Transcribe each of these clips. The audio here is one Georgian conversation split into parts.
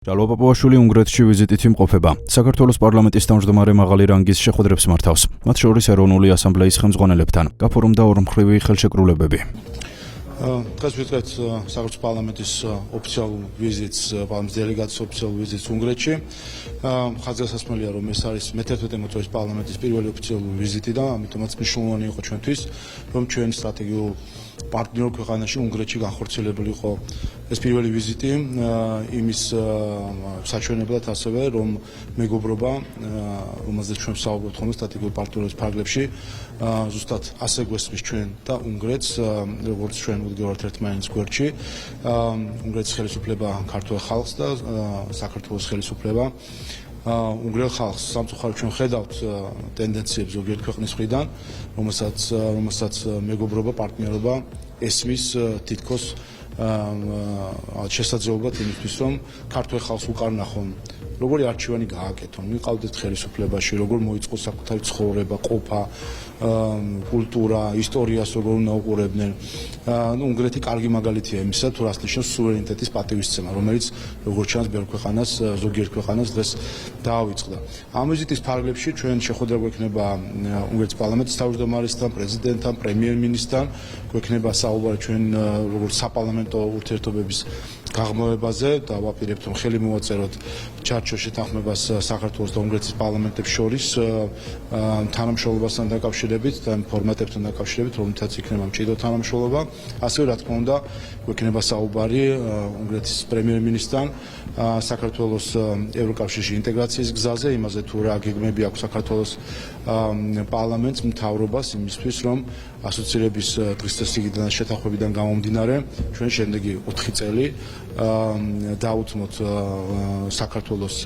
ჟალვა პაპუაშვილი უნგრეთში ვიზიტით იმყოფება. საქართველოს პარლამენტის თავმჯდომარე მაღალი რანგის შეხვედრებს მართავს. მათ შორის ეროვნული ასამბლეის ხელმძღვანელებთან. გაფორმდა ორმხრივი ხელშეკრულებები. დღეს ვიწყებთ საქართველოს პარლამენტის ოფიციალურ ვიზიტს, პარლამენტის დელეგაციის ოფიციალურ ვიზიტს უნგრეთში. ხაზგასასმელია, რომ ეს არის მე-11 მოწვევის პარლამენტის პირველი ოფიციალური ვიზიტი და ამიტომაც მნიშვნელოვანი იყო ჩვენთვის, რომ ჩვენ სტრატეგიულ პარტნიორ ქვეყანაში უნგრეთში განხორციელებული იყო ეს პირველი ვიზიტი იმის საჩვენებლად ასევე რომ მეგობრობა რომელზეც ჩვენ ვსაუბრობთ ხოლმე სტრატეგიულ პარტნიორობის ფარგლებში ზუსტად ასე გვესმის ჩვენ და უნგრეთს როგორც ჩვენ ვდგევართ ერთმანეთის გვერდში უნგრეთის ხელისუფლება ქართულ ხალხს და საქართველოს ხელისუფლება უნგრელ ხალხს სამწუხაროდ ჩვენ ხედავთ ტენდენციებს ზოგიერთ ქვეყნის მხრიდან რომელსაც მეგობრობა პარტნიორობა ესმის თითქოს შესაძლებლობად იმისთვის რომ ქართულ ხალხს უკარნახონ როგორი არჩევანი გააკეთონ მიყავდეთ ხელისუფლებაში როგორ მოიწყო საკუთარი ცხოვრება ყოფა კულტურა ისტორიას როგორ უნდა უყურებდნენ უნგრეთი კარგი მაგალითია იმისა თუ რას ნიშნავს სუვერენიტეტის პატივისცემა რომელიც როგორც ჩანს ბევრ ქვეყანას ზოგიერთ ქვეყანას დღეს დაავიწყდა ამ ვიზიტის ფარგლებში ჩვენ შეხვედრა გვექნება უნგრეთის პარლამენტის თავმჯდომარესთან პრეზიდენტთან პრემიერ-მინისტრთან გვექნება საუბარი ჩვენ როგორც საპარლამენტო ურთიერთობების გაღრმავებაზე და ვაპირებთ რომ ხელი მოვაწეროთ ჩარჩოს შეთანხმებას საქართველოს და უნგრეთის პარლამენტებს შორის თანამშრომლობასთან დაკავშირებით და ფორმატებთან დაკავშირებით რომელთაც იქნება მჭიდრო თანამშრომლობა ასევე რა თქმა უნდა გვექნება საუბარი უნგრეთის პრემიერ-მინისტრთან საქართველოს ევროკავშირში ინტეგრაციის გზაზე იმაზე თუ რა გეგმები აქვს საქართველოს პარლამენტს მთავრობას იმისთვის რომ ასოცირების დღესდღეობით შეთანხმებიდან გამომდინარე ჩვენ შემდეგი 4 წელი დაუთმოთ საქართველოს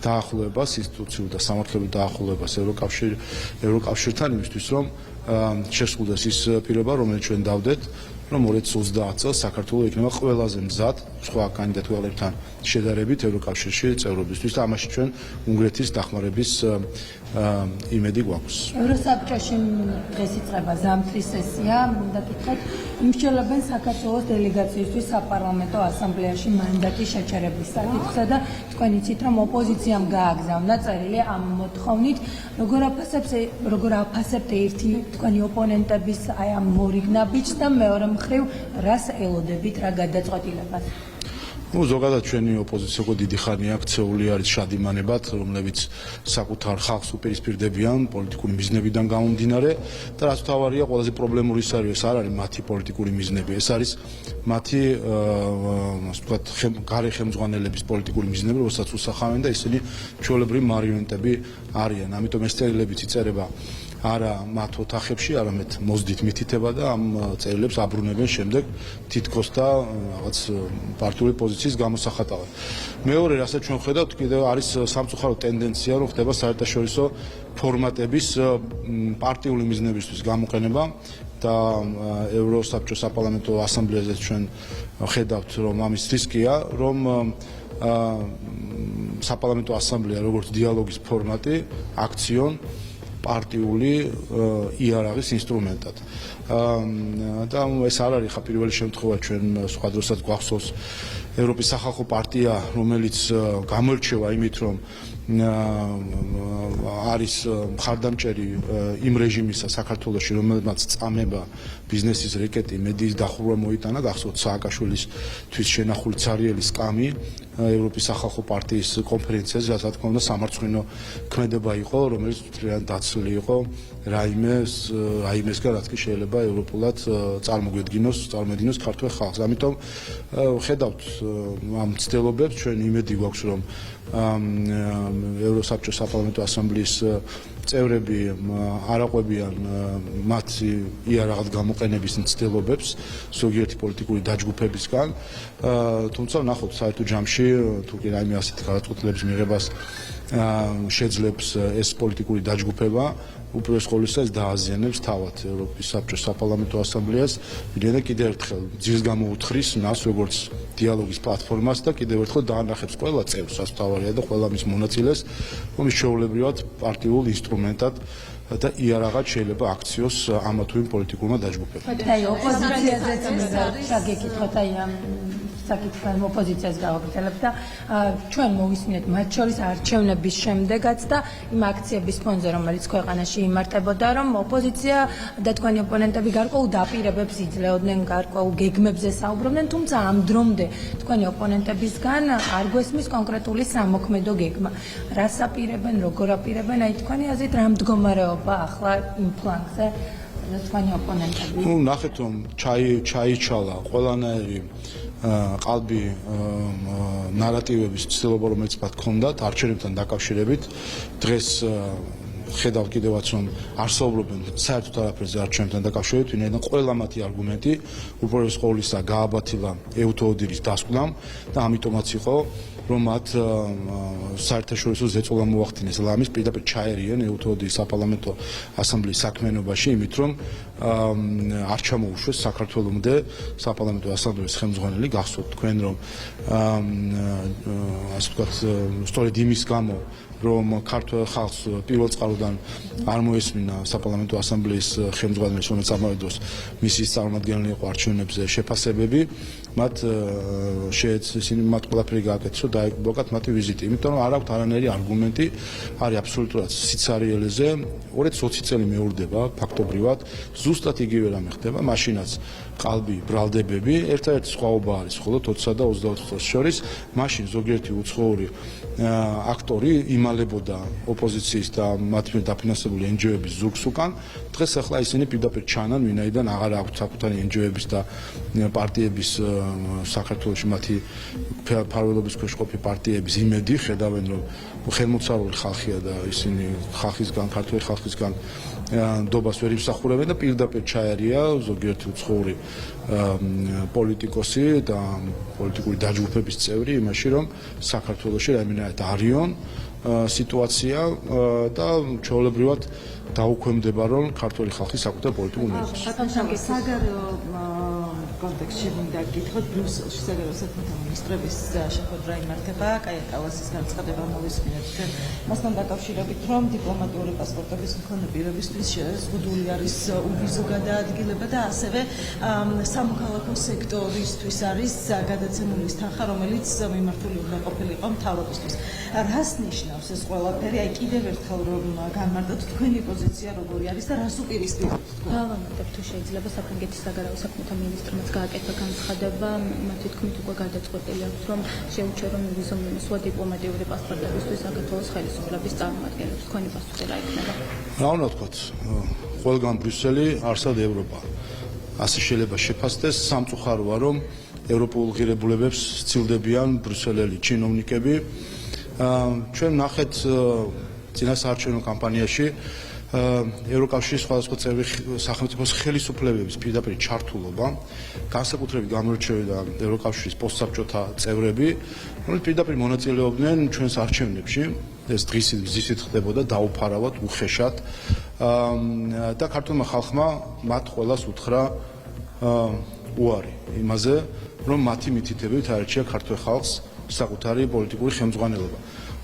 დაახლოებას ინსტიტუციურ და სამართლებრივ დაახლოებას ევროკავშირთან იმისთვის რომ შესრულდეს ის პირობა რომელიც ჩვენ დავდეთ რომ 2030 წელს საქართველოს იქნება ყველაზე მზად სხვა კანდიდატურებთან შედარებით ევროკავშირში წევრობისთვის და ამაში ჩვენ უნგრეთის დახმარების იმედი გვაქვს. ევროსაბჭოში დღეს იწყება ზამთრის სესია, უნდა გითხრათ, იმსჯელებენ საქართველოს დელეგაციისთვის საპარლამენტო ასამბლეაში მანდატის შეჩერების საკითხსა და თქვენ იცით რომ ოპოზიციამ გააგზავნა წერილი ამ მოთხოვნით, როგორ აფასებთ ერთი თქვენი ოპონენტების აი ამ მორიგნა ბიჭს და მეორე მხრივ რას ელოდებით რა გადაწყვეტილებას? ზოგადად ჩვენი ოპოზიცია უკვე დიდი ხანია ქცეული არის შადიმანებად, რომლებიც საკუთარ ხალხს უპირისპირდებიან პოლიტიკური მიზნებიდან გამომდინარე და რაც თავარია ყველაზე პრობლემური ის არის, ეს არ არის მათი პოლიტიკური მიზნები, ეს არის მათი ასე ვთქვათ, გარე ხელმძღვანელების პოლიტიკური მიზნები, რომელსაც უსახავენ და ისინი ჩვეულებრივი მარიონეტები არიან. ამიტომ ეს წერილები იწერება არა მათ ოთახებში, არამედ მოზდით მითითება და ამ წერილებს აბრუნებენ შემდეგ თითქოს და რაღაც პარტიული პოზიციის გამოსახატავად. მეორე, რასაც ჩვენ ხედავთ, კიდევ არის სამწუხარო ტენდენცია, რომ ხდება საერთაშორისო ფორმატების პარტიული მიზნებისთვის გამოყენება და ევროსაბჭოს საპარლამენტო ასამბლეაზე ჩვენ ხედავთ, რომ ამის რისკია, რომ საპარლამენტო ასამბლეა როგორც დიალოგის ფორმატი აქციონ პარტიული იარაღის ინსტრუმენტად. და ეს არ არის ხა პირველი შემთხვევა ჩვენ სხვა დროსაც გვახსოვს ევროპის სახალხო პარტია რომელიც გამოირჩევა იმით რომ არის მხარდამჭერი იმ რეჟიმისა საქართველოში რომელმაც წამება ბიზნესის რეკეტი მედიის დახურვა მოიტანა გახსოვთ სააკაშვილის თვის შენახული ცარიელი სკამი ევროპის სახალხო პარტიის კონფერენციაზე რა თქმა უნდა სამარცხვინო ქმედება იყო რომელიც ძალიან დაცული იყო რაიმესგან რაც კი შეიძლება ევროპულად წარმოედგინოს ქართულ ხალხს ამიტომ ხედავთ ამ ცდილობებს ჩვენ იმედი გვაქვს რომ ევროსაბჭოს საპარლამენტო ასამბლეის წევრები არაყვებიან მათი იარაღად გამოყენების მცდელობებს ზოგიერთი პოლიტიკური დაჯგუფებისგან თუმცა ნახოთ საერთო ჯამში თუ კი რაიმე ასეთი გადაწყვეტილების მიღებას შეძლებს ეს პოლიტიკური დაჯგუფება უპირველეს ყოვლისა ეს დააზიანებს თავად ევროპის საბჭოს საპარლამენტო ასამბლეას ვიდრე კიდევ ერთხელ ძირს გამოუთხრის მას როგორც დიალოგის პლატფორმას და კიდევ ერთხელ დაანახებს ყველა წევრს რაც თავარია და ყველა მის მონაწილეს რომ ის ჩვეულებრივად პარტიულ ინსტრუმენტად და იარაღად შეიძლება აქციოს ამა თუ იმ პოლიტიკურმა დაჯგუფებამ. აი ოპოზიციაზეც მინდა შეგეკითხოთ აი ამ საკითხთან ოპოზიციას გავაკეთებ და ჩვენ მოვისმინეთ მათ შორის არჩევნების შემდეგაც და იმ აქციების ფონზე, რომელიც ქვეყანაში იმართებოდა, რომ ოპოზიცია და თქვენი ოპონენტები გარკვეულ დაპირებებს იძლეოდნენ, გარკვეულ გეგმებზე საუბრობდნენ, თუმცა ამ დრომდე თქვენი ოპონენტებისგან არ გვესმის კონკრეტული სამოქმედო გეგმა. რას აპირებენ, როგორ აპირებენ, აი თქვენი აზრით რა მდგომარეობა ახლა იმ ფლანგზე თქვენი ოპონენტები? ნახეთ რომ ჩაიჩალა ყველანაირი ყალბი ნარატივების ცდილობა, რომელიც მათ ჰქონდათ არჩევნებთან დაკავშირებით. დღეს ხედავთ კიდევაც რომ არსაუბრობენ საერთოდ არაფერზე არჩევნებთან დაკავშირებით, ვინაიდან ყველა მათი არგუმენტი უპირველეს ყოვლისა გააბათილა ეუთოოდირის დასკვნამ და ამიტომაც იყო რომ მათ საერთაშორისო ზეწოლა მოახდინეს ლამის პირდაპირ ჩაერიან ეუთოოდირის საპარლამენტო ასამბლეის საქმიანობაში, იმით რომ არ ჩამოუშვეს საქართველომდე საპარლამენტო ასამბლეის ხელმძღვანელი. გახსოვთ თქვენ რომ ასე ვთქვათ სწორედ იმის გამო რომ ქართულ ხალხს პირველ წყაროდან არ მოესმინა საპარლამენტო ასამბლეის ხელმძღვანელი, რომელიც ამავე დროს მისი წარმომადგენელი იყო არჩევნებზე შეფასებები, მათ ისინი მათ ყველაფერი გააკეთეს, რომ დაეკვირდათ მათი ვიზიტი, იმიტომ რომ არ აქვთ არანაირი არგუმენტი, არის აბსოლუტურად სიცარიელეზე. 20 წელი მეურდება ფაქტობრივად, ზუსტად იგივე რამე ხდება, მაშინაც ყალბი ბრალდებები, ერთადერთი სხვაობა არის მხოლოდ 20 და 24 წელს შორის, მაშინ ზოგიერთი უცხოური აქტორი იმალებოდა ოპოზიციის და მათ მიერ დაფინანსებული NGO-ების ზურგს უკან. დღეს ახლა ისინი პირდაპირ ჩანან, ვინაიდან აღარ აქვთ საკუთარი NGO-ების და პარტიების საქართველოში მათი ფარველობის ქვეშ ყოფი პარტიების იმედი, ხედავენ რომ ხელმოწარული ხალხია და ისინი ხალხისგან, ქართული ხალხისგან ნდობას ვერ იმსახურებენ და პირდაპირ ჩაერია ზოგიერთი უცხოური პოლიტიკოსი და პოლიტიკური დაჯგუფების წევრი იმაში, რომ საქართველოში რაიმენად არიონ სიტუაცია და ჩვეულებრივად დაუქვემდება რომ ქართული ხალხი საკუთარ პოლიტიკურ ნებას. საგარეო კონტექსტში მინდა გითხრათ ბრიუსელში საგარეო საქმეთა მინისტრების შეხვედრა იმართება, კაია კალასის განცხადება მოვისმინეთ. მასთან დაკავშირებით რომ დიპლომატიური პასპორტების მქონე პირებისთვის შეზღუდული არის უვიზო გადაადგილება და ასევე სამოქალაქო სექტორისთვის არის გადაცემული თანხა, რომელიც მიმართული უნდა ყოფილიყო მთავრობისთვის. რას ნიშნავს ეს ყველაფერი? აი კიდევ ერთხელ რომ განმარტოთ თქვენი პოზიცია როგორი არის და რას უპირისპირებთ? დავამატებ თუ შეიძლება საფრანგეთის საგარეო საქმეთა მინისტრმა გააკეთა განცხადება, მათი თქმით უკვე გადაწყვეტილი აქვს რომ შეუჩერა რომ ვიზო მიმსვა დიპლომატიური პასპორტებისთვის საქართველოს ხელისუფლების წარმომადგენლებს. თქვენი პასუხი რა იქნება? რა უნდა ვთქვათ, ყველგან ბრიუსელი, არსად ევროპა. ასე შეიძლება შეფასდეს, სამწუხაროა რომ ევროპულ ღირებულებებს სცილდებიან ბრიუსელელი ჩინოვნიკები. ჩვენ ნახეთ წინასაარჩევნო კამპანიაში ევროკავშირის სხვადასხვა წევრი სახელმწიფოს ხელისუფლებების პირდაპირ ჩართულობა, განსაკუთრებით გამორჩევიდა ევროკავშირის პოსტსაბჭოთა წევრები, რომლებიც პირდაპირ მონაწილეობდნენ ჩვენს არჩევნებში. ეს დღისით ხდებოდა დაუფარავად, უხეშად და ქართულმა ხალხმა მათ ყველას უთხრა უარი იმაზე, რომ მათი მითითებით აერჩია ქართულ ხალხს საკუთარი პოლიტიკური ხელმძღვანელობა.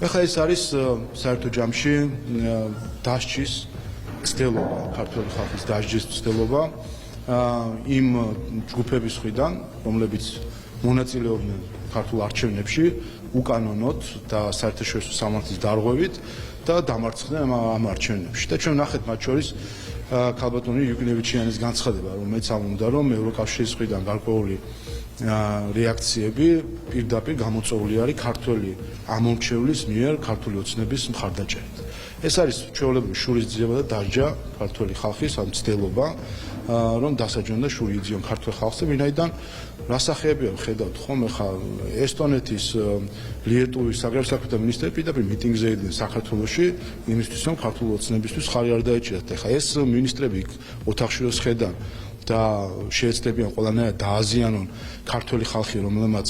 ეხლა ეს არის საერთო ჯამში დასჯის ცდილობა, ქართული ხალხის დასჯის ცდილობა იმ ჯგუფების მხრიდან, რომლებიც მონაწილეობდნენ ქართულ არჩევნებში უკანონოდ და საერთაშორისო სამართლის დარღვევით და დამარცხდნენ ამ არჩევნებში. და ჩვენ ნახეთ მათ შორის ქალბატონი იუკნევიჩიანის განცხადება, რომელიც ამბობდა, რომ ევროკავშირის მხრიდან გარკვეული რეაქციები პირდაპირ გამოწვეული არის ქართველი ამომრჩევლის მიერ ქართული ოცნების მხარდაჭერით. ეს არის ჩვეულებრივი შურისძიება და დასჯა ქართული ხალხის ამ ცდილობა, რომ დასაჯონ და შური იძიონ ქართულ ხალხს, ვინაიდან რასახეებია ხედავთ ხომ, ახლა ესტონეთის, ლიეტუვის საგარეო საქმეთა მინისტრები პირდაპირ მიტინგზე იდნენ საქართველოში, იმისთვის რომ ქართული ოცნებისთვის ხარი არ დაეჭირათ. ახლა ეს მინისტრები ოთახში რო შეხედან და შეეცდებიან ყველანაირად დააზიანონ ქართული ხალხი, რომელმაც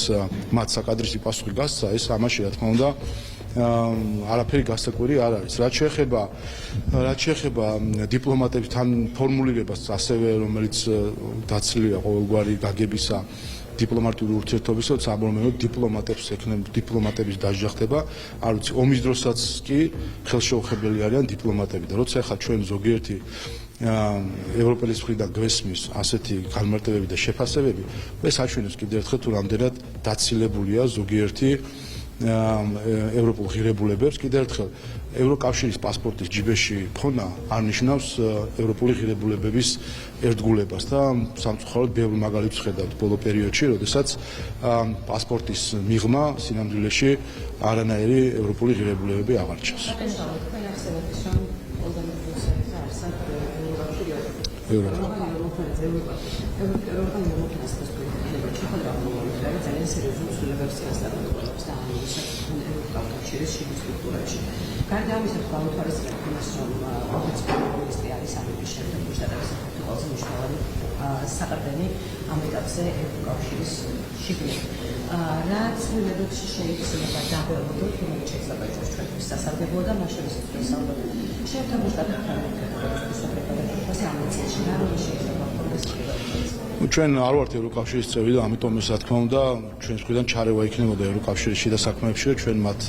მათ საკადრისი პასუხი გასცა, ეს ამაში რა თქმა უნდა არაფერი გასაკვირი არ არის. რაც შეეხება დიპლომატების თან ფორმულირებას, ასევე რომელიც დაცლილია ყოველგვარი გაგებისა დიპლომატიური ურთიერთობისა, საბოლოოდ დიპლომატების დასჯა ხდება, არ ვიცი, ომის დროსაც კი ხელშეუხებელი არიან დიპლომატები და როცა ახლა ჩვენ ზოგიერთი ევროპელის მხრიდან გვესმის ასეთი განმარტებები და შეფასებები, ეს აჩვენებს კიდევ ერთხელ თუ რამდენად დაცილებულია ზოგიერთი ევროპულ ღირებულებებს. კიდევ ერთხელ ევროკავშირის პასპორტის ჯიბეში ფონა არ ნიშნავს ევროპული ღირებულებების ერთგულებას და სამწუხაროდ ბევრი მაგალითს ვხედავთ ბოლო პერიოდში, როდესაც პასპორტის მიღმა სინამდვილეში არანაირი ევროპული ღირებულებები აღარ ჩანს. გარდა ამისა, გაუთვალისწინებთ იმას, რომ ოფიციალური არის ამერიკის შეერთებული შტატების ყველაზე მნიშვნელოვანი საყრდენი ამ ეტაპზე ევროკავშირის შიგნით. რა ცვლილებებს შეიძლება დავველოდოთ, რომელიც შეიძლება იყოს ჩვენთვის სასარგებლო და მას შორის ვისაუბროთ შეერთებული შტატებთან ჩვენ არ ვართ ევროკავშირის წევრი და ამიტომ ეს რა თქმა უნდა ჩვენს მხრიდან ჩარევა იქნებოდა ევროკავშირის შიდა საქმეებში და ჩვენ მათ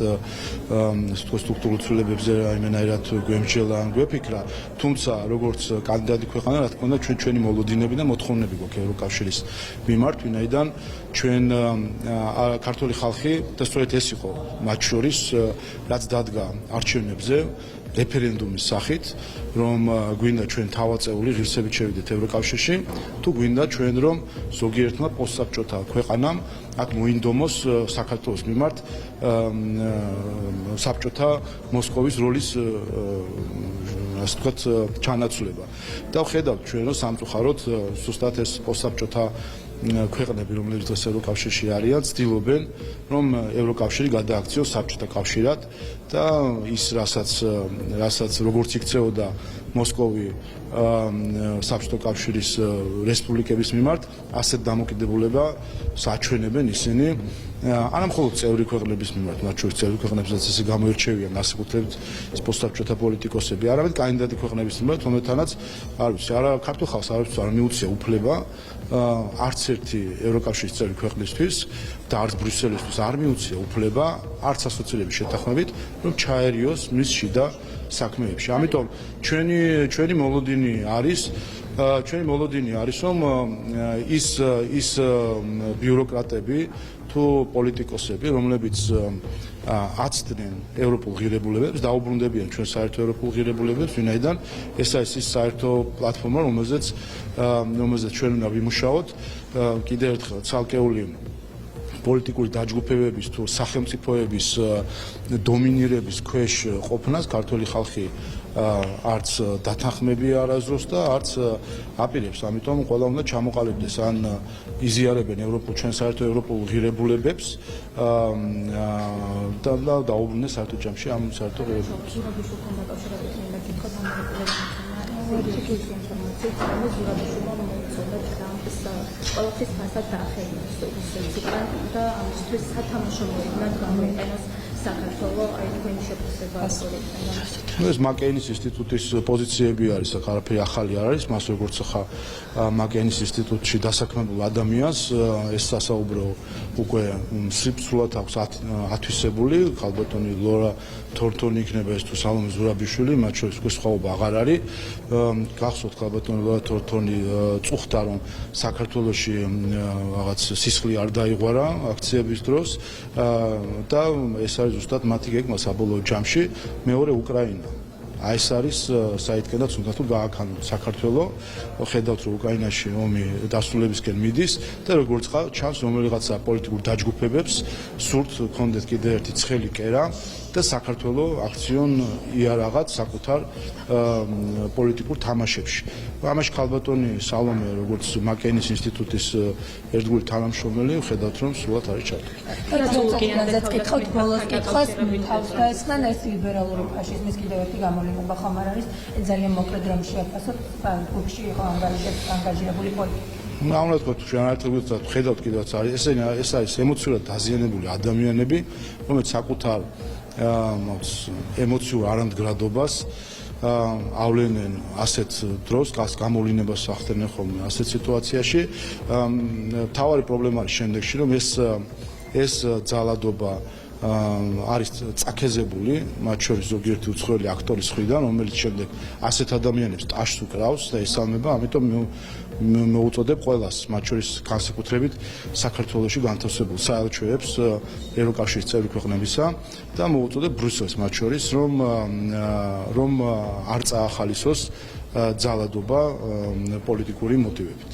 სტრუქტურულ ცვლილებებზე რაიმენაირად გვემსჯელა ან გვეფიქრა, თუმცა როგორც კანდიდატი ქვეყანა რა თქმა უნდა ჩვენი მოლოდინები და მოთხოვნები გვაქვს ევროკავშირის მიმართ, ვინაიდან ჩვენ ქართული ხალხი და სწორედ ეს იყო მათ შორის რაც დადგა არჩევნებზე რეფერენდუმის სახით, რომ გვინდა ჩვენ თავაწეული ღირსებით შევიდეთ ევროკავშირში, თუ გვინდა ჩვენ რომ ზოგიერთმა პოსტსაბჭოთა ქვეყანამ აქ მოინდომოს საქართველოს მიმართ საბჭოთა მოსკოვის როლის ასე ვთქვათ ჩანაცვლება. და ვხედავთ ჩვენ რომ სამწუხაროდ ზუსტად ეს პოსტსაბჭოთა ქვეყნები, რომლებიც დღეს ევროკავშირში არიან, ცდილობენ, რომ ევროკავშირი გადააქციოს საბჭოთა კავშირად და ის რასაც როგორც იქცეოდა მოსკოვი საბჭოთა კავშირის რესპუბლიკების მიმართ, ასეთ დამოკიდებულება საჩვენებენ ისინი არა მხოლოდ წევრი ქვეყნების მიმართ, მათ შორის წევრი ქვეყნებსაც ესე გამოირჩევიან განსაკუთრებით ეს პოსტსაბჭოთა პოლიტიკოსები, არამედ კანდიდატი ქვეყნების მიმართ, რომელთანაც არ ვიცი, არა ქართულ ხალხს არ მიუწია უფლება არც ერთი ევროკავშირის წევრი ქვეყნისთვის და არც ბრიუსელისთვის არ მიუწია უფლება არც ასოცირების შეთანხმებით, რომ ჩაერიოს მის შიდა საქმეებში. ამიტომ ჩვენი მოლოდინი არის რომ ის ბიუროკრატები თუ პოლიტიკოსები, რომლებიც აცდნენ ევროპულ ღირებულებებს, დაუბრუნდებიან ჩვენ საერთო ევროპულ ღირებულებებს, ვინაიდან ეს არის ის საერთო პლატფორმა, რომელზეც ჩვენ უნდა ვიმუშაოთ კიდევ ერთხელ ცალკეული პოლიტიკური დაჯგუფებების თუ სახელმწიფოების დომინირების ქვეშ ყოფნას ქართული ხალხი არც დათანხმებია არასდროს და არც აპირებს. ამიტომ ყველა უნდა ჩამოყალიბდეს ან იზიარებენ ჩვენ საერთო ევროპულ ღირებულებებს და დაუბრუნდეს საერთო ჯამში ამ საერთო ღირებულებებს. ყველაფრის ფასად დაახერხოს და ამისთვის სათამაშო მოედნად გამოიყენოს საქართველოს აი თქვენი შეფასება ეს მაკეინის ინსტიტუტის პოზიციები არის, აქ არაფერი ახალი არ არის, მას როგორც ხა მაკეინის ინსტიტუტში დასაქმებულ ადამიანს ეს სასაუბრო უკვე სრიფსულად აქვს ათვისებული, ხალბატონი ლორა თორთონი იქნება ეს თუ სალომე ზურაბიშვილი, მათ შორის უკვე სხვაობა აღარ არის. გახსოვთ ხალბატონი ლორა თორთონი წუხდა რომ საქართველოში რაღაც სისხლი არ დაიღვარა აქციების დროს და ეს არის ზუსტად მათი გეგმა საბოლოო ჯამში, მეორე უკრაინა. აი ეს არის საითქენაც უნდა თუ გააქანოთ საქართველოს, ხედავთ რომ უკრაინაში ომი დასრულებისკენ მიდის და როგორც ჩანს რომელიღაცა პოლიტიკურ დაჯგუფებებს სურთ კონდეთ კიდევ ერთი ცხელი კერა და საქართველოს აქციონ იარაღად საკუთარ პოლიტიკურ თამაშებში. ამაში ხალბატონი სალომე როგორც მაკეინის ინსტიტუტის ერთგული თანამშრომელი ხედავთ რომ სულად არის ჩართული. რაცაც კითხავთ ბოლოს კითხვას თავს დაესხნენ ეს ლიბერალური ფაშიზმის კიდევ ერთი გამოვლენა ხომ არ არის ძალიან მოკლედ რომ შეაფასოთ ფუქში იყო ანგაჟირებული პოლიტიკა. უნდა ვთქვათ ჩვენ არაერთგვარად ხედავთ კიდევაც არის ეს არის ემოციურად დაზიანებული ადამიანები რომელიც საკუთარ ემოციურ არამდგრადობას ავლენენ ასეთ დროს გამოვლენებას ახდენენ ხოლმე ასეთ სიტუაციაში მთავარი პრობლემა არის შემდეგში რომ ეს ძალადობა არის წაქეზებული, მათ შორის ზოგიერთი უცხოელი აქტორის მხრიდან, რომელიც შემდეგ ასეთ ადამიანებს ტაშს უკრავს და ესალმება, ამიტომ მოუწოდებ ყველას, მათ შორის განსაკუთრებით საქართველოში განთავსებულ საელჩოებს ევროკავშირის წევრი ქვეყნებისა და მოუწოდებ ბრიუსელს მათ შორის, რომ არ წაახალისოს ძალადობა პოლიტიკური მოტივებით.